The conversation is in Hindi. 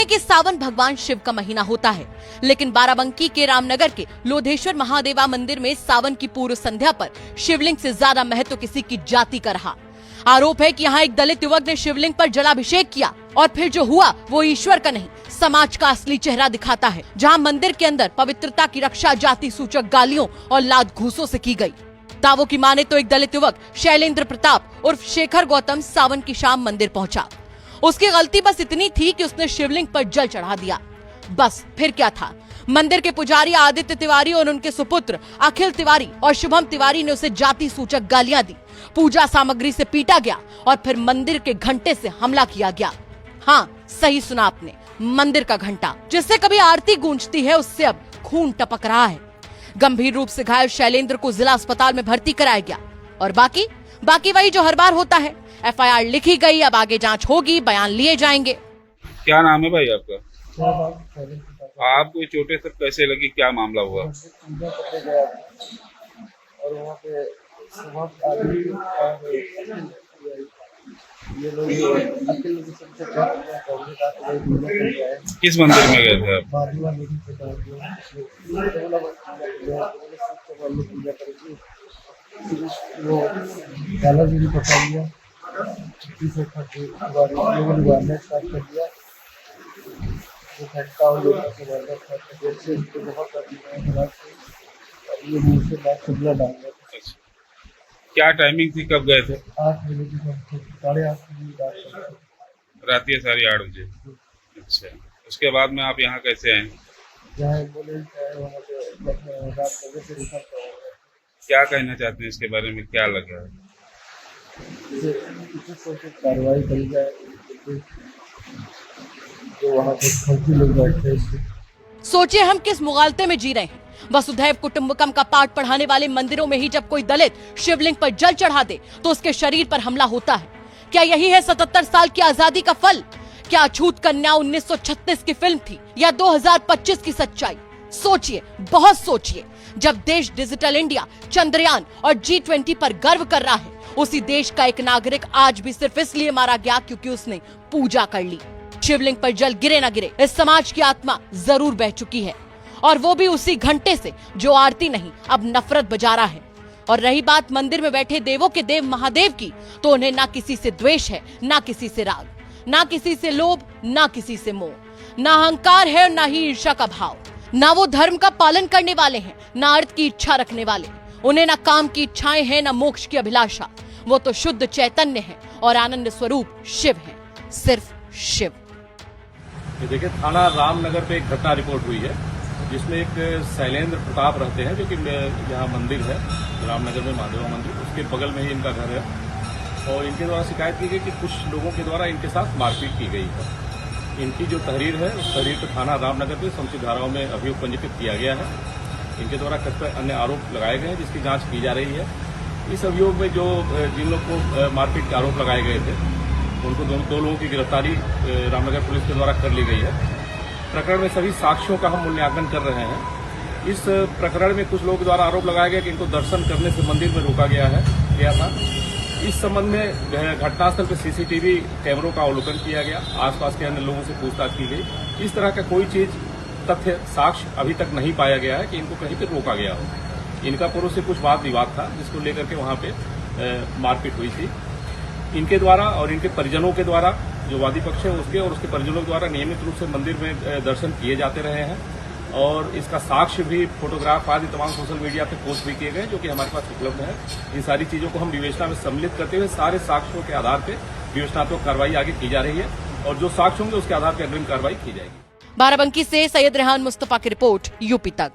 कि सावन भगवान शिव का महीना होता है, लेकिन बाराबंकी के रामनगर के लोधेश्वर महादेवा मंदिर में सावन की पूर्व संध्या पर शिवलिंग से ज्यादा महत्व किसी की जाति का रहा। आरोप है कि यहाँ एक दलित युवक ने शिवलिंग पर जलाभिषेक किया और फिर जो हुआ वो ईश्वर का नहीं, समाज का असली चेहरा दिखाता है। जहाँ मंदिर के अंदर पवित्रता की रक्षा जाति सूचक गालियों और लात घूसों से की गई। दावों की माने तो एक दलित युवक शैलेंद्र प्रताप उर्फ शेखर गौतम सावन की शाम मंदिर पहुंचा। उसकी गलती बस इतनी थी कि उसने शिवलिंग पर जल चढ़ा दिया। बस फिर क्या था, मंदिर के पुजारी आदित्य तिवारी और उनके सुपुत्र अखिल तिवारी और शुभम तिवारी ने उसे जाति सूचक गालियां दी। पूजा सामग्री से पीटा गया और फिर मंदिर के घंटे से हमला किया गया। हाँ, सही सुना आपने, मंदिर का घंटा, जिससे कभी आरती गूंजती है उससे अब खून टपक रहा है। गंभीर रूप से घायल शैलेंद्र को जिला अस्पताल में भर्ती कराया गया और बाकी वही जो हर बार होता है। एफआईआर लिखी गई, अब आगे जांच होगी, बयान लिए जाएंगे। क्या नाम है भाई आपका? आपको चोटें सब कैसे लगी, क्या मामला हुआ? और वहाँ पे ये लोग किस मंदिर में गए थे आप? वो दादाजी ने पकड़ लिया, स्टार्ट कर दिया। वो घंटा और ये मुंह से बैग खुला डाल दिया। क्या टाइमिंग थी, कब गए थे? 8 बजे की, 8:30 बजे रात के 8:30 बजे। अच्छा, उसके बाद में आप यहाँ कैसे आए? जहाँ एम्बुलेंस है वहाँ पे रात बजे से रिफर कराया। क्या कहना चाहते हैं इसके बारे में, क्या लगा? कार्रवाई करी जाए, जो वहाँ पे फौजी लोग बैठे हैं। सोचिए हम किस मुगालते में जी रहे हैं। वसुधैव कुटुंबकम का पाठ पढ़ाने वाले मंदिरों में ही जब कोई दलित शिवलिंग पर जल चढ़ा दे तो उसके शरीर पर हमला होता है। क्या यही है 77 साल की आजादी का फल? क्या अछूत कन्या 1936 की फिल्म थी या 2025 की सच्चाई? सोचिए, बहुत सोचिए। जब देश डिजिटल इंडिया, चंद्रयान और G20 पर गर्व कर रहा है, उसी देश का एक नागरिक आज भी सिर्फ इसलिए मारा गया क्योंकि उसने पूजा कर ली। शिवलिंग पर जल गिरे न गिरे, इस समाज की आत्मा जरूर बह चुकी है, और वो भी उसी घंटे से जो आरती नहीं अब नफरत बजा रहा है। और रही बात मंदिर में बैठे देवों के देव महादेव की, तो उन्हें ना किसी से द्वेष है, ना किसी से राग, ना किसी से लोभ, ना किसी से मोह, ना अहंकार है और ना ही ईर्ष्या का भाव। ना वो धर्म का पालन करने वाले हैं, ना अर्थ की इच्छा रखने वाले। उन्हें ना काम की इच्छाएं हैं, ना मोक्ष की अभिलाषा। वो तो शुद्ध चैतन्य है और आनंद स्वरूप शिव है, सिर्फ शिव। देखिए, थाना रामनगर पे एक घटना रिपोर्ट हुई है जिसमें एक शैलेंद्र प्रताप रहते हैं, जो कि यहाँ मंदिर है रामनगर में महादेवा मंदिर, उसके बगल में ही इनका घर है। और इनके द्वारा शिकायत की गई कि कुछ लोगों के द्वारा इनके साथ मारपीट की गई है। इनकी जो तहरीर है उस तहरीर पर थाना रामनगर में समुचित धाराओं में अभियोग पंजीकृत किया गया है। इनके द्वारा कई अन्य आरोप लगाए गए हैं जिसकी जाँच की जा रही है। इस अभियोग में जो जिन लोग को मारपीट के आरोप लगाए गए थे उनको दो लोगों की गिरफ्तारी रामनगर पुलिस के द्वारा कर ली गई है। प्रकरण में सभी साक्ष्यों का हम मूल्यांकन कर रहे हैं। इस प्रकरण में कुछ लोगों द्वारा आरोप लगाया गया कि इनको दर्शन करने से मंदिर में रोका गया था। इस संबंध में घटनास्थल पर सीसीटीवी कैमरों का अवलोकन किया गया, आसपास के अन्य लोगों से पूछताछ की गई। इस तरह का कोई चीज, तथ्य, साक्ष्य अभी तक नहीं पाया गया है कि इनको कहीं पर रोका गया हो। इनका पूर्व से कुछ वाद विवाद था जिसको लेकर के वहां पे मारपीट हुई थी। इनके द्वारा और इनके परिजनों के द्वारा, जो वादी पक्ष है उसके और उसके परिजनों के द्वारा नियमित रूप से मंदिर में दर्शन किए जाते रहे हैं। और इसका साक्ष्य भी, फोटोग्राफ आदि तमाम सोशल मीडिया पे पोस्ट भी किए गए, जो कि हमारे पास उपलब्ध है। इन सारी चीजों को हम विवेचना में सम्मिलित करते हुए सारे साक्ष्यों के आधार पर विवेचनात्मक कार्रवाई आगे की जा रही है और जो साक्ष्य होंगे उसके आधार पर अग्रिम कार्रवाई की जाएगी। बाराबंकी से सैयद रेहान मुस्तफा की रिपोर्ट, यूपी तक।